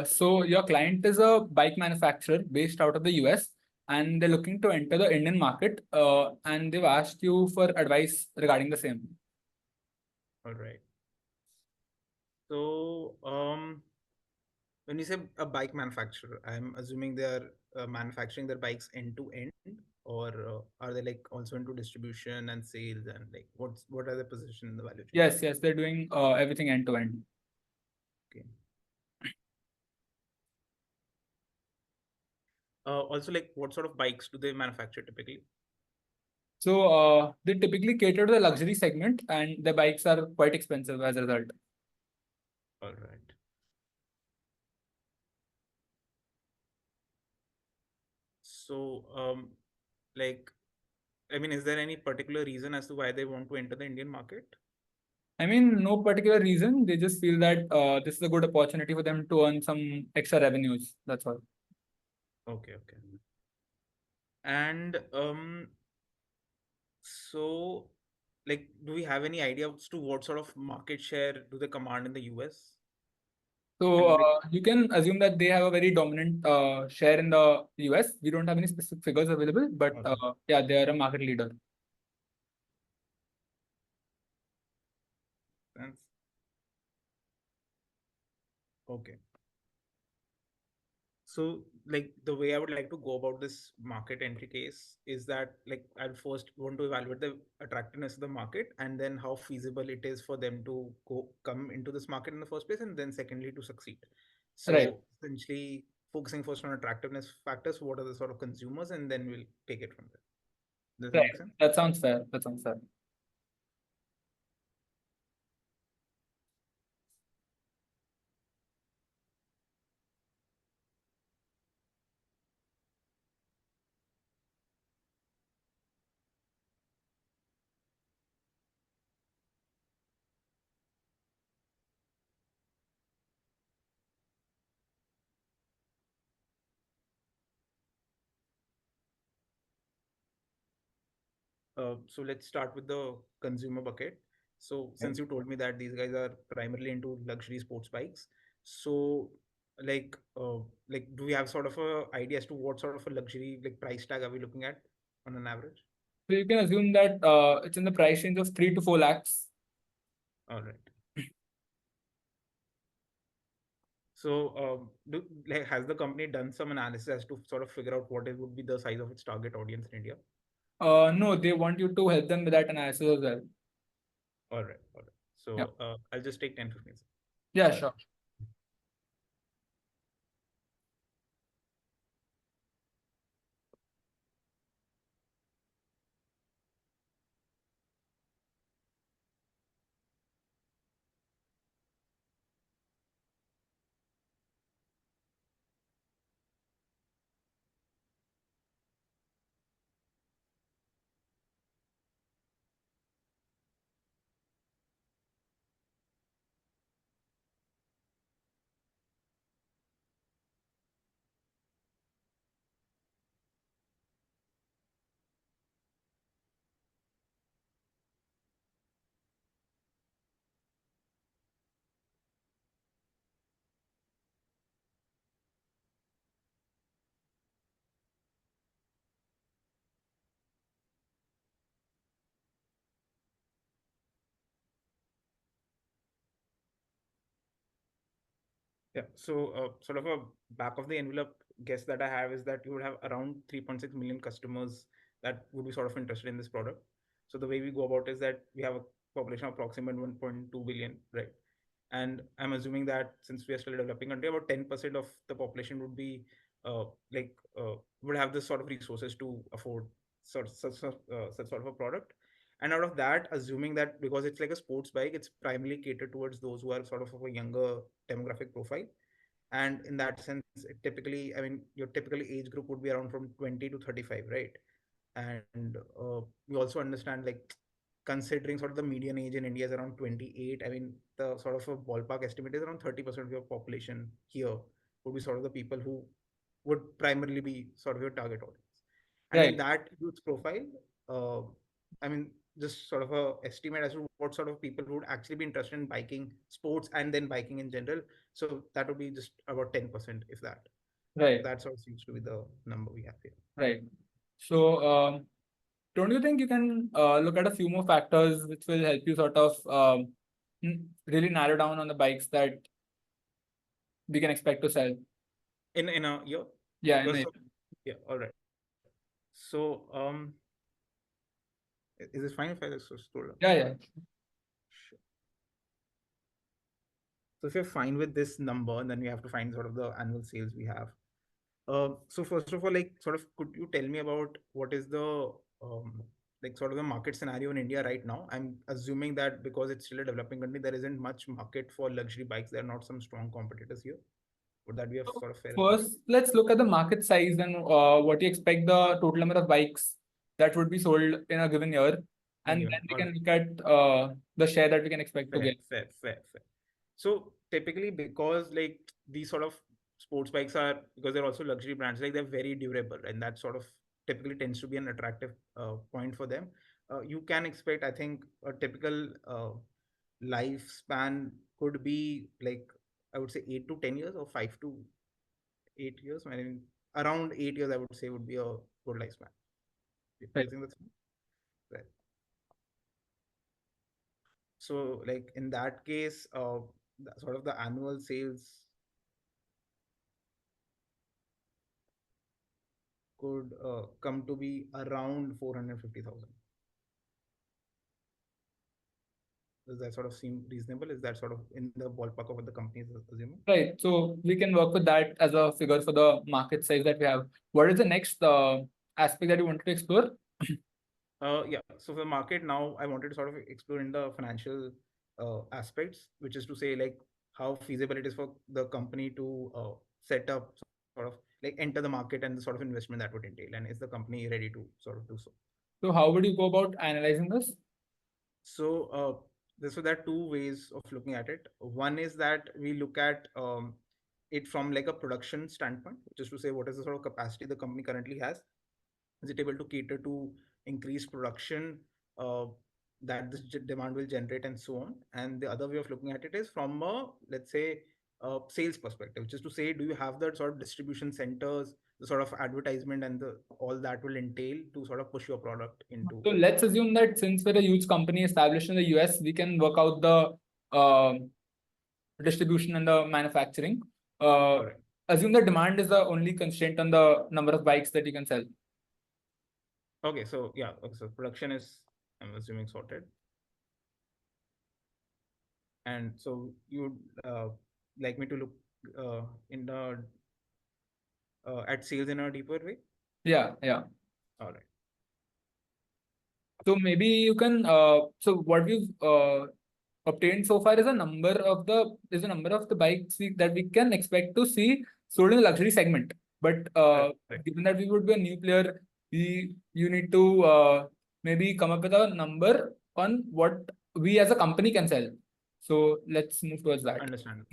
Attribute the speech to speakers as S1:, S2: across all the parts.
S1: So your client is a bike manufacturer based out of the US, and they're looking to enter the Indian market. And they've asked you for advice regarding the same.
S2: All right. So, when you say a bike manufacturer, I'm assuming they are manufacturing their bikes end to end, or are they like also into distribution and sales, and like what are their position in the value chain?
S1: Yes, they're doing everything end to end.
S2: Okay. Also, like what sort of bikes do they manufacture typically?
S1: So they typically cater to the luxury segment, and the bikes are quite expensive as a result.
S2: All right. So, like, I mean, is there any particular reason as to why they want to enter the Indian market?
S1: I mean, no particular reason. They just feel that this is a good opportunity for them to earn some extra revenues. That's all.
S2: Okay, okay. And so, like, do we have any idea as to what sort of market share do they command in the US?
S1: So
S2: And like,
S1: you can assume that they have a very dominant share in the US. We don't have any specific figures available, but
S2: okay,
S1: yeah, they are a market leader.
S2: that's okay. So, like the way I would like to go about this market entry case is that like I'll first want to evaluate the attractiveness of the market and then how feasible it is for them to come into this market in the first place, and then secondly to succeed.
S1: Right.
S2: So essentially focusing first on attractiveness factors, what are the sort of consumers, and then we'll take it from there. Does that
S1: Right.
S2: make sense?
S1: That sounds fair. That sounds fair.
S2: So let's start with the consumer bucket. So
S1: Right.
S2: since you told me that these guys are primarily into luxury sports bikes, so like do we have sort of a idea as to what sort of a luxury like price tag are we looking at on an average?
S1: So you can assume that it's in the price range of 3 to 4 lakhs.
S2: All right. So like has the company done some analysis as to sort of figure out what it would be the size of its target audience in India?
S1: No, they want you to help them with that analysis as well.
S2: All right. All right.
S1: Yeah.
S2: So I'll just take 10-15 seconds.
S1: Yeah, sure.
S2: Yeah. So, sort of a back of the envelope guess that I have is that you would have around 3.6 million customers that would be sort of interested in this product. So the way we go about is that we have a population of approximately 1.2 billion, right? And I'm assuming that since we are still a developing country, about 10% of the population would be uh, like would have this sort of resources to afford such sort of a product. And out of that, assuming that because it's like a sports bike, it's primarily catered towards those who are sort of a younger demographic profile. And in that sense, it typically, I mean, your typical age group would be around from 20 to 35, right? And we also understand like considering sort of the median age in India is around 28. I mean, the sort of a ballpark estimate is around 30% of your population here would be sort of the people who would primarily be sort of your target audience. And in
S1: Right.
S2: that youth profile, uh, I mean, just sort of a estimate as to what sort of people would actually be interested in biking, sports, and then biking in general. So that would be just about 10%, if that.
S1: Right,
S2: That sort of seems to be the number we have here.
S1: right. So, don't you think you can look at a few more factors which will help you sort of really narrow down on the bikes that we can expect to sell?
S2: In a year?
S1: Yeah, in
S2: Because
S1: the,
S2: yeah, all right. So is it fine if I just scroll down?
S1: yeah, yeah.
S2: Sure. So if you're fine with this number, then we have to find sort of the annual sales we have. So first of all, like sort of, could you tell me about what is the like sort of the market scenario in India right now? I'm assuming that because it's still a developing country, there isn't much market for luxury bikes. There are not some strong competitors here. Would that be a
S1: So
S2: sort of fair assumption?
S1: first, let's look at the market size and what you expect the total number of bikes that would be sold in a given year,
S2: In a
S1: and
S2: given,
S1: then we
S2: all
S1: can
S2: right,
S1: look at the share that we can expect to get.
S2: fair. So typically, because like these sort of sports bikes are, because they're also luxury brands, like they're very durable, and that sort of typically tends to be an attractive point for them. You can expect, I think, a typical lifespan could be like, I would say 8 to 10 years, or 5 to 8 years. I mean, around 8 years, I would say would be a good lifespan. Do
S1: Right.
S2: you think that's right? So, like in that case, sort of the annual sales could come to be around 450,000. Does that sort of seem reasonable? Is that sort of in the ballpark of what the company is assuming?
S1: Right. So we can work with that as a figure for the market size that we have. What is the next aspect that you wanted to explore?
S2: Yeah. So for the market now, I wanted to sort of explore in the financial aspects, which is to say, like how feasible it is for the company to set up, sort of like enter the market, and the sort of investment that would entail, and is the company ready to sort of do so?
S1: So how would you go about analyzing this?
S2: So so there are two ways of looking at it. One is that we look at it from like a production standpoint, which is to say, what is the sort of capacity the company currently has? Is it able to cater to increased production uh, that this demand will generate, and so on? And the other way of looking at it is from a, let's say, sales perspective, which is to say, do you have the sort of distribution centers, the sort of advertisement, and the all that will entail to sort of push your product into?
S1: So let's assume that since we're a huge company established in the US, we can work out the distribution and the manufacturing. Uh,
S2: All right.
S1: Assume the demand is the only constraint on the number of bikes that you can sell.
S2: Okay, so yeah, okay, so production is, I'm assuming, sorted. And so you would like me to look in the at sales in a deeper way?
S1: Yeah, yeah.
S2: All right.
S1: So maybe you can. So what we've obtained so far is a number of the bikes that we can expect to see sold in the luxury segment. But
S2: Correct.
S1: given that we would be a new player, you need to maybe come up with a number on what we as a company can sell. So let's move towards that. Yeah.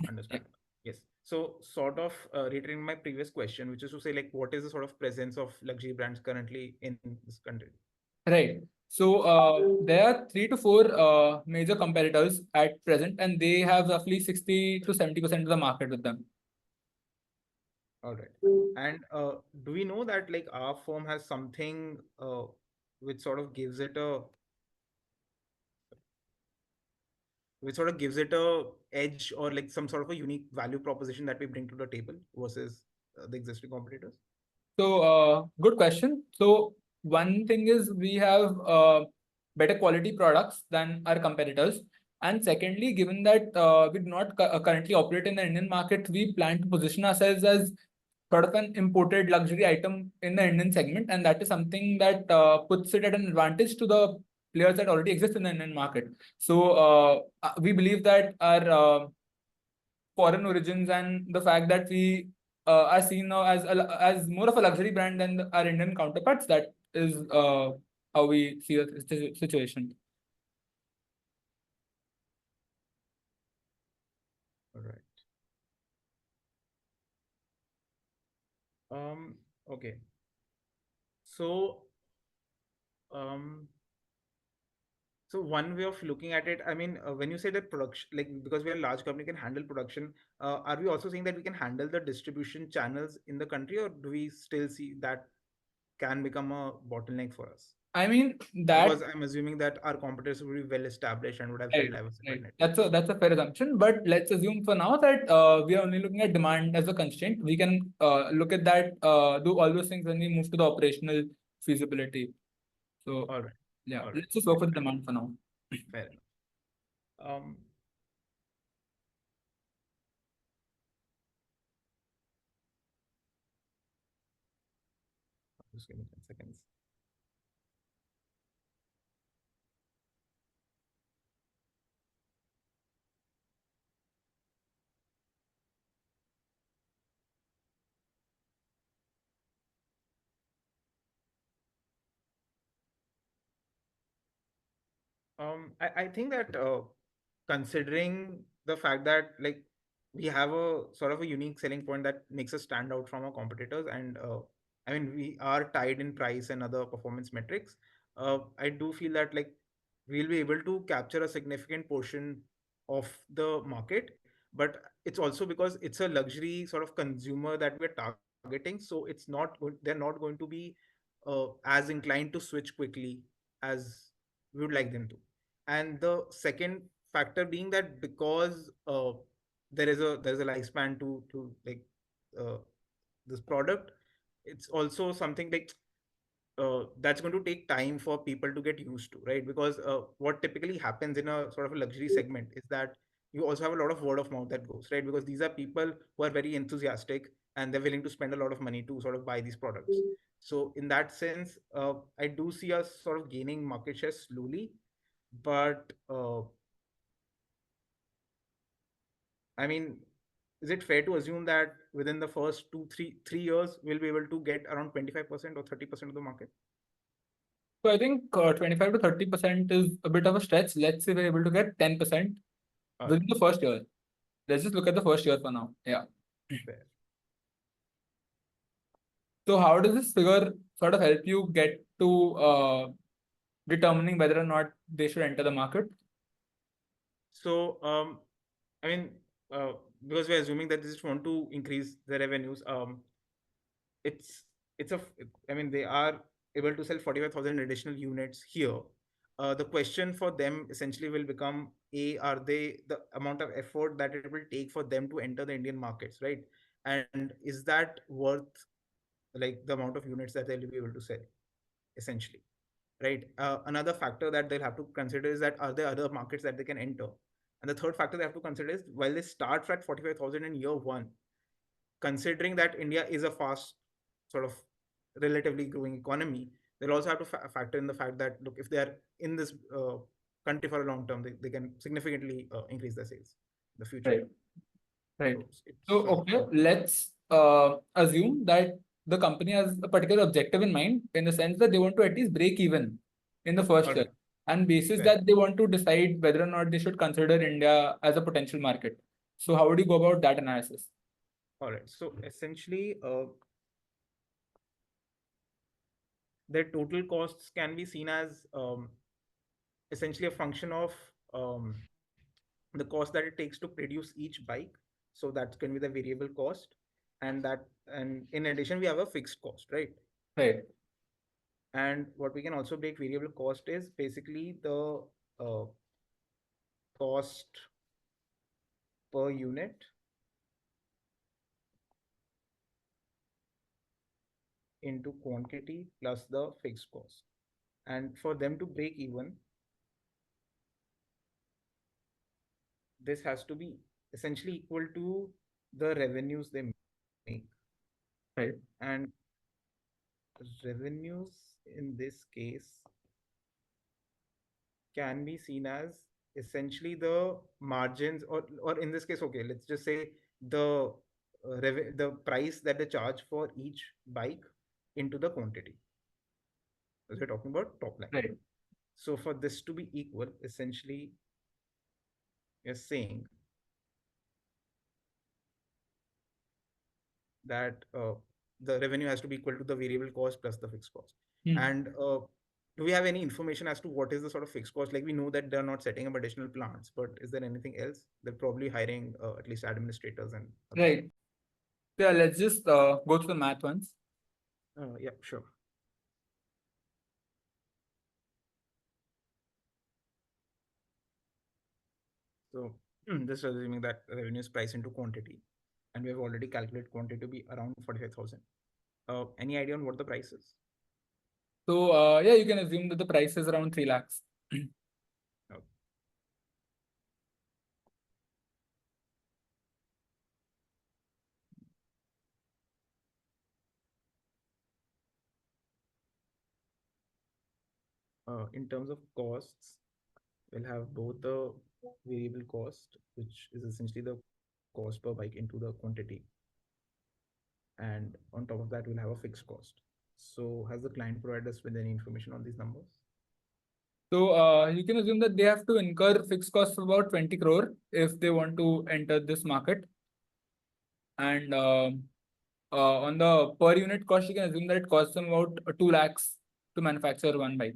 S2: Understand. Yes. So sort of reiterating my previous question, which is to say, like, what is the sort of presence of luxury brands currently in this country?
S1: Right. So there are 3 to 4 major competitors at present, and they have roughly 60 to 70% of the market with them.
S2: All right. And do we know that like our firm has something which sort of gives it a edge, or like some sort of a unique value proposition that we bring to the table versus the existing competitors?
S1: So, good question. So, one thing is we have better quality products than our competitors. And secondly, given that we do not currently operate in the Indian market, we plan to position ourselves as sort of an imported luxury item in the Indian segment. And that is something that puts it at an advantage to the players that already exist in the Indian market. So, we believe that our foreign origins and the fact that we are seen now as more of a luxury brand than our Indian counterparts. That is how we see the situation.
S2: All right. Okay. So, um, So one way of looking at it, I mean, when you say that production, like because we are a large company can handle production, are we also saying that we can handle the distribution channels in the country, or do we still see that can become a bottleneck for us?
S1: I mean that.
S2: Because I'm assuming that our competitors will be well established and would have well
S1: Right,
S2: diversified
S1: right.
S2: networks.
S1: That's a fair assumption, but let's assume for now that we are only looking at demand as a constraint. We can look at that, do all those things when we move to the operational feasibility. So
S2: All right,
S1: yeah,
S2: all right,
S1: let's just work
S2: fair,
S1: with the demand for now.
S2: fair enough. Um, just give me 10 seconds. I think that considering the fact that like we have a sort of a unique selling point that makes us stand out from our competitors, and I mean we are tied in price and other performance metrics. I do feel that like we'll be able to capture a significant portion of the market, but it's also because it's a luxury sort of consumer that we're targeting, so it's not they're not going to be as inclined to switch quickly as we would like them to. And the second factor being that because there is a lifespan to like uh, this product, it's also something like that's going to take time for people to get used to, right? Because what typically happens in a sort of a luxury segment is that you also have a lot of word of mouth that goes, right? Because these are people who are very enthusiastic and they're willing to spend a lot of money to sort of buy these products. So in that sense, I do see us sort of gaining market share slowly, but I mean, is it fair to assume that within the first 3 years we'll be able to get around 25% or 30% of the market?
S1: So I think 25 to 30% is a bit of a stretch. Let's say we're able to get 10%
S2: All right,
S1: within the first year. Let's just look at the first year for now. Yeah.
S2: fair.
S1: So how does this figure sort of help you get to determining whether or not they should enter the market?
S2: So, I mean, uh, because we're assuming that they just want to increase the revenues, it's it's a I mean, they are able to sell 45,000 additional units here. The question for them essentially will become: A, are they the amount of effort that it will take for them to enter the Indian markets, right? And is that worth like the amount of units that they'll be able to sell, essentially? Right. Another factor that they'll have to consider is that are there other markets that they can enter? And the third factor they have to consider is while they start at 45,000 in year one, considering that India is a fast sort of relatively growing economy, they'll also have to factor in the fact that look, if they are in this country for a long term, they can significantly increase their sales in the future.
S1: Right. Right.
S2: So it's
S1: So,
S2: sort of
S1: okay, let's assume that the company has a particular objective in mind in the sense that they want to at least break even in the
S2: all
S1: first year.
S2: right.
S1: And basis
S2: Fair.
S1: that they want to decide whether or not they should consider India as a potential market. So, how would you go about that analysis?
S2: All right. So essentially, their total costs can be seen as essentially a function of um, the cost that it takes to produce each bike. So that can be the variable cost, and in addition we have a fixed cost, right?
S1: Right.
S2: And what we can also break variable cost is basically the uh, cost per unit into quantity plus the fixed cost. And for them to break even, this has to be essentially equal to the revenues they make.
S1: Right.
S2: And revenues in this case can be seen as essentially the margins, or in this case, okay, let's just say the the price that they charge for each bike into the quantity, as we're talking about top line.
S1: Right.
S2: So for this to be equal, essentially you're saying that the revenue has to be equal to the variable cost plus the fixed cost.
S1: Hmm.
S2: And do we have any information as to what is the sort of fixed cost? Like we know that they're not setting up additional plants, but is there anything else? They're probably hiring at least administrators and other stuff.
S1: Right. Yeah, let's just go through the math once.
S2: Yeah, sure. So just assuming that revenue is priced into quantity, and we have already calculated quantity to be around 45,000. Any idea on what the price is?
S1: So yeah, you can assume that the price is around 3 lakhs.
S2: Uh, in terms of costs, we'll have both the variable cost, which is essentially the cost per bike into the quantity, and on top of that, we'll have a fixed cost. So, has the client provided us with any information on these numbers?
S1: So you can assume that they have to incur fixed costs of about 20 crore if they want to enter this market. And on the per unit cost, you can assume that it costs them about 2 lakhs to manufacture one bike.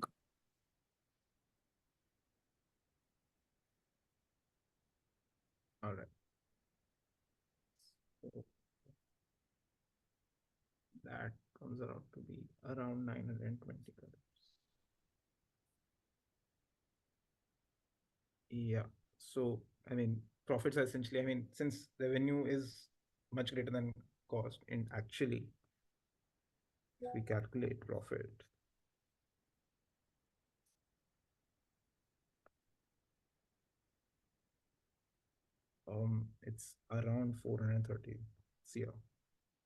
S2: All right. So that comes around to be around 920 crores. Yeah. So, I mean, profits are essentially, I mean, since revenue is much greater than cost, and actually, if we calculate profit, it's around 430 CR.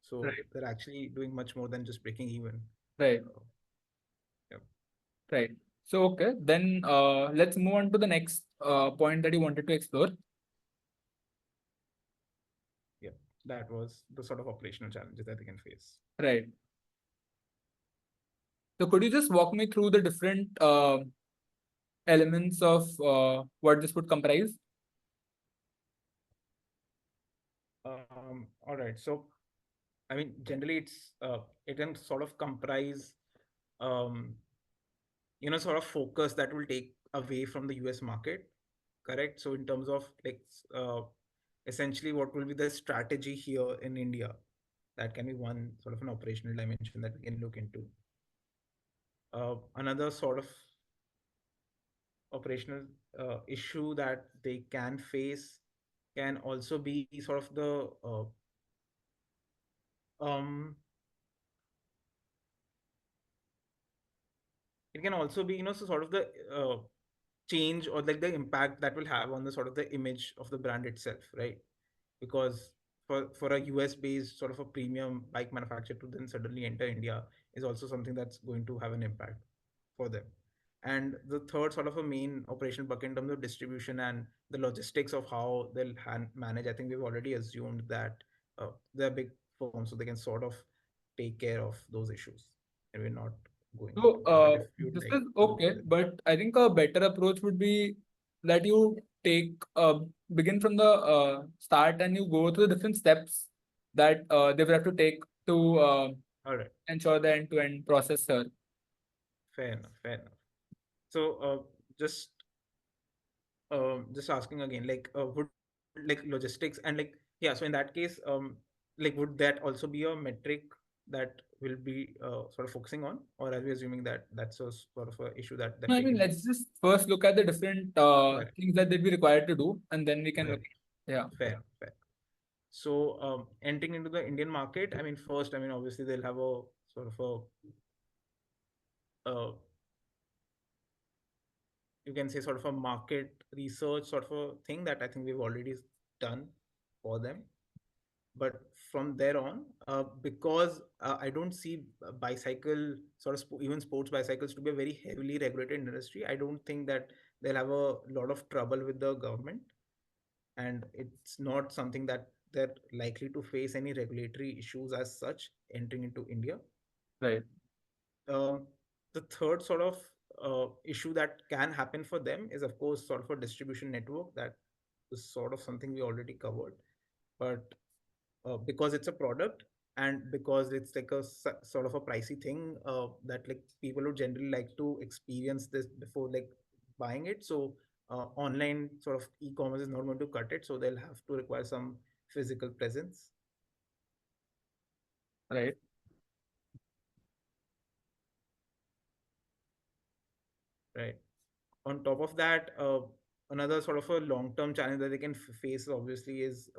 S2: So
S1: Right.
S2: they're actually doing much more than just breaking even.
S1: Right.
S2: Uh, yeah,
S1: Right. So okay, then let's move on to the next point that you wanted to explore.
S2: yeah. That was the sort of operational challenges that they can face.
S1: Right. So could you just walk me through the different elements of what this would comprise?
S2: All right. So, I mean, generally, it can sort of comprise, um, sort of focus that will take away from the US market, correct? So, in terms of like, essentially, what will be the strategy here in India? That can be one sort of an operational dimension that we can look into. Another sort of operational issue that they can face can also be sort of the um it can also be so sort of the change or like the impact that will have on the sort of the image of the brand itself, right? Because for a US based sort of a premium bike manufacturer to then suddenly enter India is also something that's going to have an impact for them. And the third sort of a main operational bucket in terms of distribution and the logistics of how they'll manage, I think we've already assumed that they're big firms, so they can sort of take care of those issues. And we're not going
S1: So
S2: into that. But if you'd
S1: this
S2: like
S1: is
S2: to look
S1: okay,
S2: further,
S1: but I think a better approach would be that you take begin from the start and you go through the different steps that they will have to take to
S2: all right,
S1: ensure the end-to-end process here.
S2: fair enough, fair enough. So just asking again, like would like logistics and like yeah, so in that case, like would that also be a metric that will be sort of focusing on, or are we assuming that that's a sort of a issue that
S1: No, I
S2: they
S1: mean,
S2: can
S1: let's just first look at the different
S2: fair,
S1: things that they'll be required to do, and then we can
S2: fair,
S1: look. Yeah.
S2: fair. So entering into the Indian market, I mean, first, I mean, obviously they'll have a sort of a you can say sort of a market research sort of a thing that I think we've already done for them. But from there on, because I don't see bicycle sort of even sports bicycles to be a very heavily regulated industry, I don't think that they'll have a lot of trouble with the government, and it's not something that they're likely to face any regulatory issues as such entering into India.
S1: Right.
S2: Um, the third sort of issue that can happen for them is, of course, sort of a distribution network. That is sort of something we already covered. But because it's a product, and because it's like a sort of a pricey thing, that like people would generally like to experience this before like buying it. So online sort of e-commerce is not going to cut it, so they'll have to require some physical presence.
S1: Right.
S2: Right. On top of that, another sort of a long-term challenge that they can face obviously is,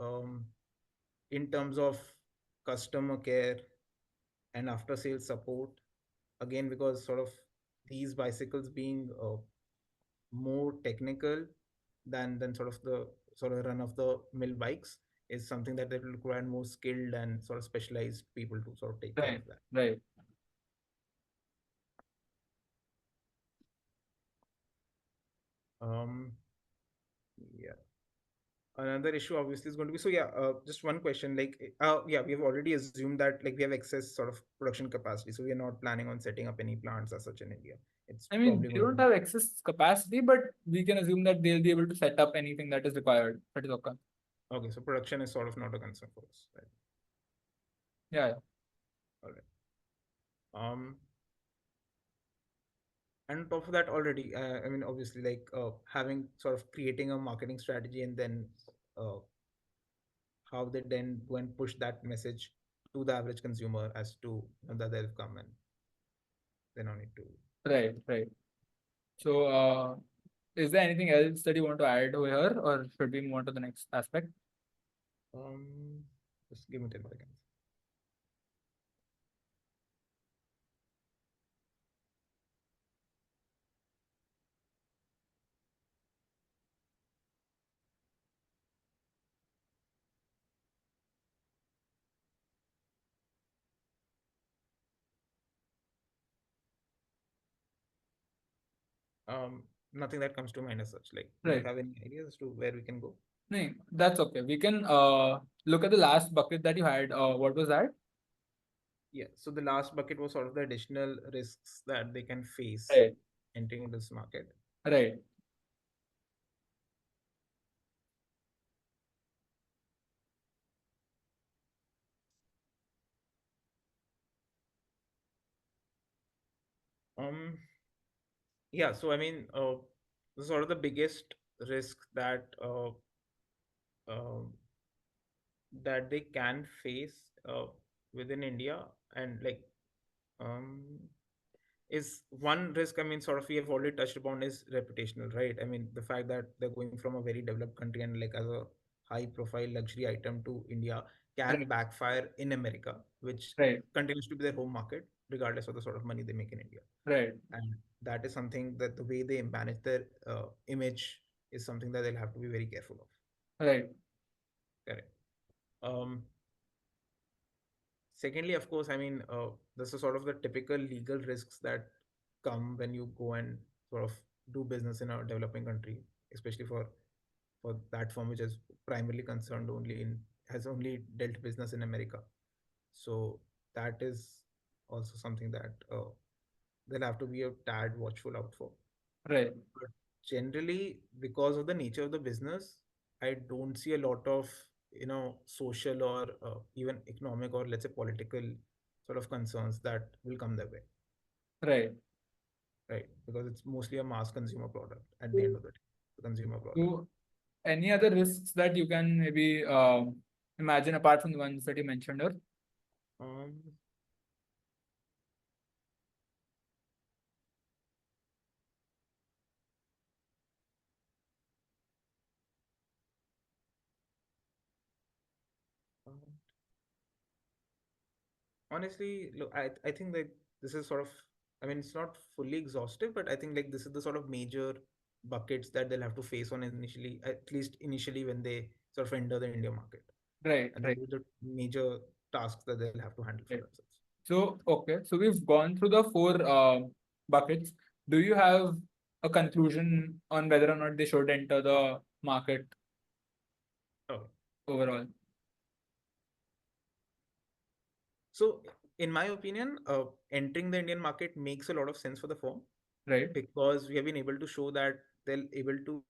S2: in terms of customer care and after-sales support. Again, because sort of these bicycles being more technical than sort of the sort of run-of-the-mill bikes is something that they will require more skilled and sort of specialized people to sort of take care
S1: Right.
S2: of that.
S1: Right.
S2: Um, yeah. Another issue obviously is going to be, so yeah, just one question, like yeah, we have already assumed that like we have excess sort of production capacity, so we are not planning on setting up any plants as such in India. It's
S1: I mean,
S2: probably
S1: we
S2: going to
S1: don't
S2: be,
S1: have excess capacity, but we can assume that they'll be able to set up anything that is required. That is okay.
S2: okay, so production is sort of not a concern for us, right?
S1: Yeah, yeah.
S2: All right. And on top of that already, I mean, obviously like having sort of creating a marketing strategy, and then uh, how they then go and push that message to the average consumer as to, that they'll come and they don't need to.
S1: Right, right. So, is there anything else that you want to add over here, or should we move on to the next aspect?
S2: um just give me 10 seconds. Nothing that comes to mind as such. Like, do you
S1: Right.
S2: have any ideas as to where we can go?
S1: No, that's okay. We can look at the last bucket that you had. What was that?
S2: Yeah. So the last bucket was sort of the additional risks that they can face
S1: Right,
S2: entering into this market.
S1: right,
S2: Um, yeah. So I mean, sort of the biggest risk um that they can face within India, and like, um, is one risk. I mean, sort of we have already touched upon is reputational, right? I mean, the fact that they're going from a very developed country and like as a high profile luxury item to India can
S1: right,
S2: backfire in America, which
S1: right,
S2: continues to be their home market, regardless of the sort of money they make in India.
S1: right,
S2: And that is something that the way they manage their image is something that they'll have to be very careful of.
S1: right,
S2: Correct. Um, Secondly, of course, I mean, this is sort of the typical legal risks that come when you go and sort of do business in a developing country, especially for that firm which is primarily concerned only in has only dealt business in America. So that is also something that they'll have to be a tad watchful out for.
S1: right,
S2: But generally, because of the nature of the business, I don't see a lot of, social or even economic or let's say political sort of concerns that will come their way,
S1: right.
S2: right? Because it's mostly a mass consumer product at the end of the day, the consumer product.
S1: So, any other risks that you can maybe imagine apart from the ones that you mentioned? Or
S2: Um, Honestly, look, I think that this is sort of, I mean, it's not fully exhaustive, but I think like this is the sort of major buckets that they'll have to face on initially, at least initially when they sort of enter the India market.
S1: right,
S2: And these
S1: right,
S2: are the major tasks that they'll have to handle for
S1: right.
S2: themselves.
S1: So, okay, so we've gone through the four buckets. Do you have a conclusion on whether or not they should enter the market
S2: Okay.
S1: overall?
S2: So, in my opinion, entering the Indian market makes a lot of sense for the firm,
S1: Right,
S2: because we have been able to show that they'll able to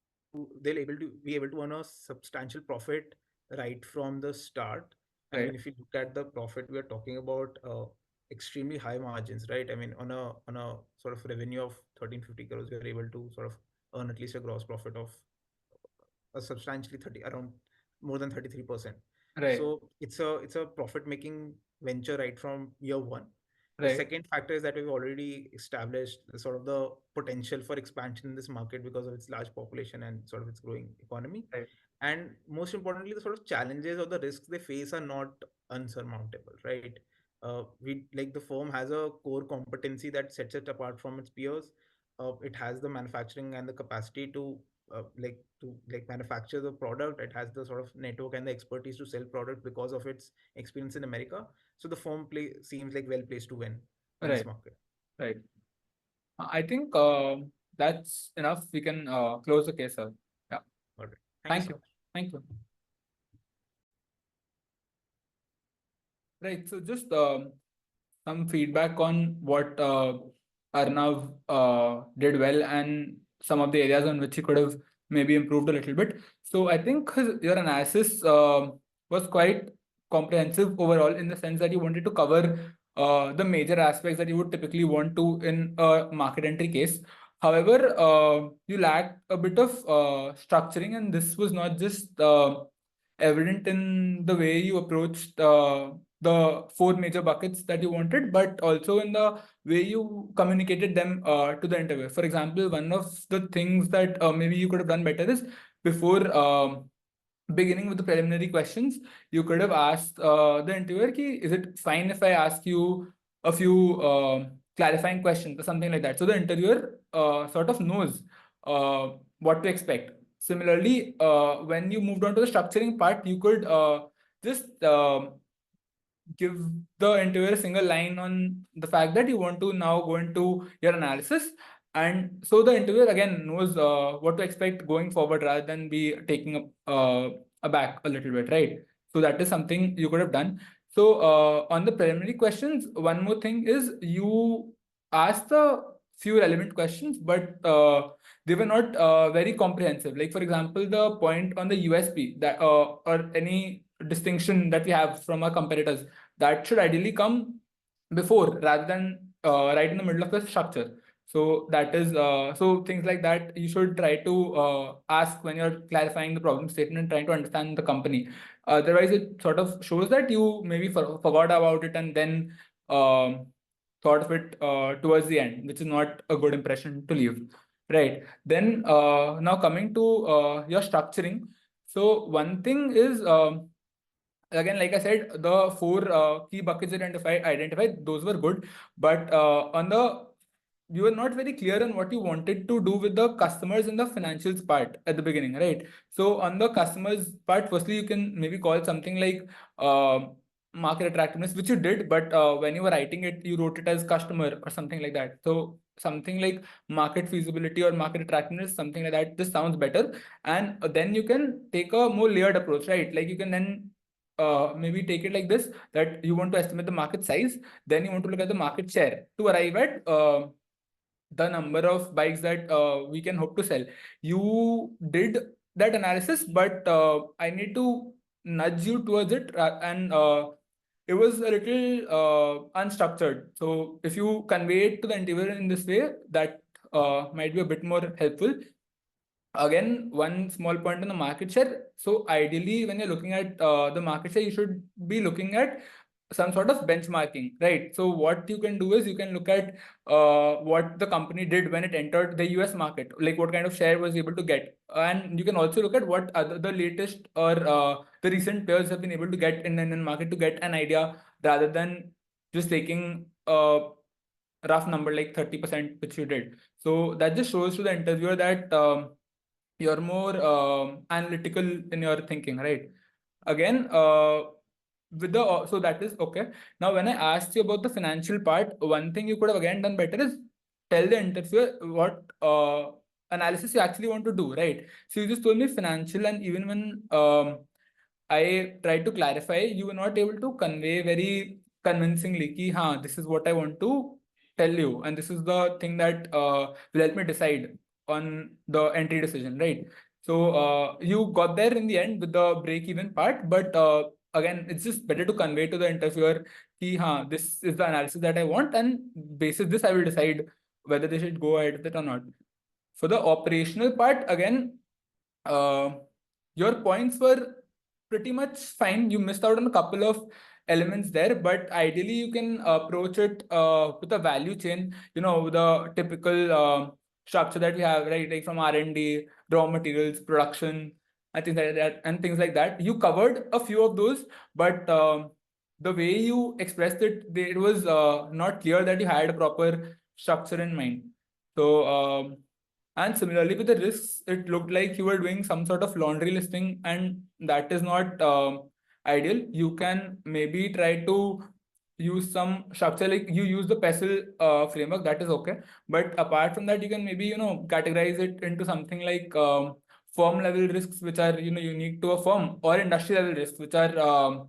S2: be able to earn a substantial profit right from the start, I mean, if you look at the profit, we are talking about extremely high margins, right? I mean, on a sort of revenue of 1350 crores, we are able to sort of earn at least a gross profit of a substantially 30 around more than 33%.
S1: Right.
S2: So it's a profit making venture right from year one. The
S1: Right.
S2: second factor is that we've already established the sort of the potential for expansion in this market because of its large population and sort of its growing economy.
S1: Right.
S2: And most importantly, the sort of challenges or the risks they face are not unsurmountable, right? We like the firm has a core competency that sets it apart from its peers. It has the manufacturing and the capacity to manufacture the product. It has the sort of network and the expertise to sell product because of its experience in America. So the firm seems like well placed to win in this
S1: Right.
S2: market.
S1: Right. I think that's enough. We can close the case, sir. Yeah.
S2: All right. Thank you
S1: Thank
S2: so
S1: you.
S2: much.
S1: Thank you. Right. So just some feedback on what Arnav did well and some of the areas on which he could have maybe improved a little bit. So I think your analysis was quite comprehensive overall in the sense that you wanted to cover the major aspects that you would typically want to in a market entry case. However, you lacked a bit of structuring, and this was not just evident in the way you approached the four major buckets that you wanted, but also in the way you communicated them to the interviewer. For example, one of the things that maybe you could have done better is before beginning with the preliminary questions, you could have asked the interviewer, ki, is it fine if I ask you a few clarifying questions or something like that? So the interviewer sort of knows what to expect. Similarly, when you moved on to the structuring part, you could just give the interviewer a single line on the fact that you want to now go into your analysis. And so the interviewer again knows what to expect going forward rather than be taking aback a little bit, right? So that is something you could have done. So on the preliminary questions, one more thing is you asked a few relevant questions, but they were not very comprehensive. Like for example, the point on the USP that or any distinction that we have from our competitors, that should ideally come before rather than right in the middle of the structure. So that is so things like that you should try to ask when you're clarifying the problem statement and trying to understand the company. Otherwise, it sort of shows that you maybe forgot about it and then thought of it towards the end, which is not a good impression to leave. Right. Then now coming to your structuring. So one thing is again, like I said, the four key buckets identified, those were good, but on the you were not very clear on what you wanted to do with the customers and the financials part at the beginning, right? So on the customers part, firstly, you can maybe call it something like uh, market attractiveness, which you did, but when you were writing it, you wrote it as customer or something like that. So something like market feasibility or market attractiveness, something like that. This sounds better, and then you can take a more layered approach, right? Like you can then maybe take it like this, that you want to estimate the market size, then you want to look at the market share to arrive at the number of bikes that we can hope to sell. You did that analysis, but I need to nudge you towards it, and it was a little unstructured. So if you convey it to the interviewer in this way, that might be a bit more helpful. Again, one small point on the market share. So ideally, when you're looking at the market share, you should be looking at some sort of benchmarking, right? So what you can do is you can look at what the company did when it entered the US market, like what kind of share was able to get. And you can also look at what other, the latest or the recent peers have been able to get in the Indian market to get an idea rather than just taking a rough number like 30%, which you did. So that just shows to the interviewer that you're more analytical in your thinking, right? Again, with the so that is okay. Now, when I asked you about the financial part, one thing you could have again done better is tell the interviewer what analysis you actually want to do, right? So you just told me financial, and even when I tried to clarify, you were not able to convey very convincingly ki, ha, this is what I want to tell you, and this is the thing that will help me decide on the entry decision, right? So you got there in the end with the break even part, but again, it's just better to convey to the interviewer, ki, this is the analysis that I want, and basis this, I will decide whether they should go ahead with it or not. For the operational part, again, uh, your points were pretty much fine. You missed out on a couple of elements there, but ideally you can approach it with a value chain, the typical structure that we have, right? Like from R&D, raw materials, production, and things like that. You covered a few of those, but the way you expressed it, it was not clear that you had a proper structure in mind. So, and similarly with the risks, it looked like you were doing some sort of laundry listing, and that is not ideal. You can maybe try to use some structure, like you use the PESTLE framework, that is okay. But apart from that, you can maybe, categorize it into something like firm level risks, which are, unique to a firm, or industry level risks, which are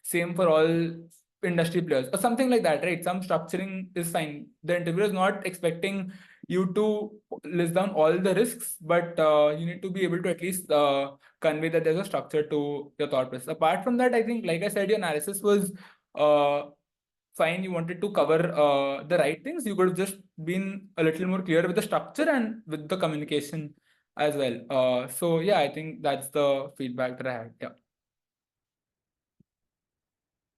S1: same for all industry players, or something like that, right? Some structuring is fine. The interviewer is not expecting you to list down all the risks, but you need to be able to at least convey that there's a structure to your thought process. Apart from that, I think, like I said, your analysis was uh, fine. You wanted to cover the right things. You could have just been a little more clear with the structure and with the communication as well. So yeah, I think that's the feedback that I had. Yeah.